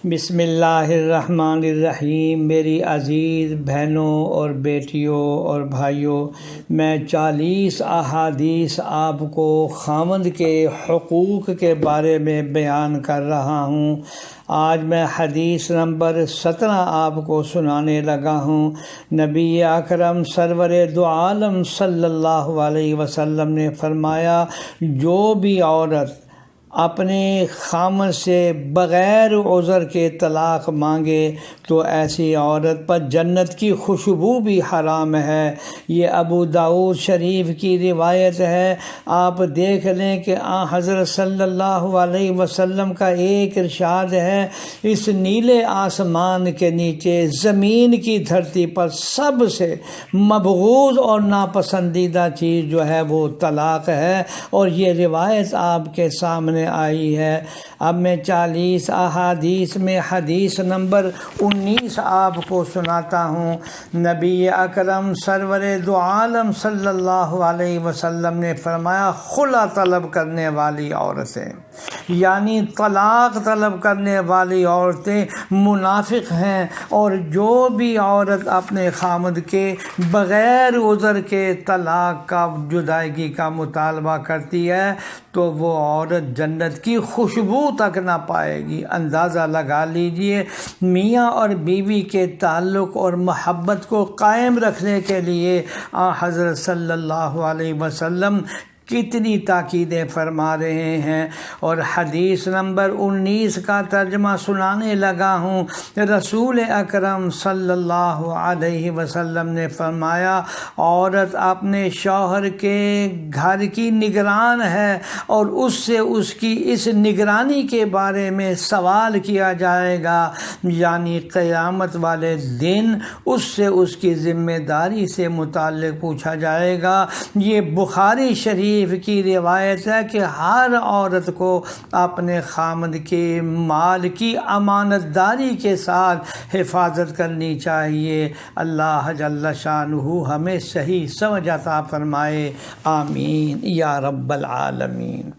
بسم اللہ الرحمن الرحیم۔ میری عزیز بہنوں اور بیٹیوں اور بھائیوں، میں 40 احادیث آپ کو خاوند کے حقوق کے بارے میں بیان کر رہا ہوں۔ آج میں حدیث نمبر 17 آپ کو سنانے لگا ہوں۔ نبی اکرم سرور دو عالم صلی اللہ علیہ وسلم نے فرمایا، جو بھی عورت اپنے خامد سے بغیر عذر کے طلاق مانگے تو ایسی عورت پر جنت کی خوشبو بھی حرام ہے۔ یہ ابو داؤد شریف کی روایت ہے۔ آپ دیکھ لیں کہ حضرت صلی اللہ علیہ وسلم کا ایک ارشاد ہے، اس نیلے آسمان کے نیچے زمین کی دھرتی پر سب سے مبغوض اور ناپسندیدہ چیز جو ہے وہ طلاق ہے، اور یہ روایت آپ کے سامنے آئی ہے۔ اب میں 40 احادیث میں حدیث نمبر 19 آپ کو سناتا ہوں۔ نبی اکرم سرور دو عالم صلی اللہ علیہ وسلم نے فرمایا، خلا طلب کرنے والی عورتیں، یعنی طلاق طلب کرنے والی عورتیں منافق ہیں، اور جو بھی عورت اپنے خامد کے بغیر عذر کے طلاق کا جدائیگی کا مطالبہ کرتی ہے تو وہ عورت جنت کی خوشبو تک نہ پائے گی۔ اندازہ لگا لیجئے، میاں اور بیوی کے تعلق اور محبت کو قائم رکھنے کے لیے حضرت صلی اللہ علیہ وسلم کتنی تاکیدیں فرما رہے ہیں۔ اور حدیث نمبر 19 کا ترجمہ سنانے لگا ہوں۔ رسول اکرم صلی اللہ علیہ وسلم نے فرمایا، عورت اپنے شوہر کے گھر کی نگران ہے، اور اس سے اس کی اس نگرانی کے بارے میں سوال کیا جائے گا، یعنی قیامت والے دن اس سے اس کی ذمہ داری سے متعلق پوچھا جائے گا۔ یہ بخاری شریف کی روایت ہے کہ ہر عورت کو اپنے خامد کے مال کی امانت داری کے ساتھ حفاظت کرنی چاہیے۔ اللہ جل شانہ ہمیں صحیح سمجھ عطا فرمائے، آمین یا رب العالمین۔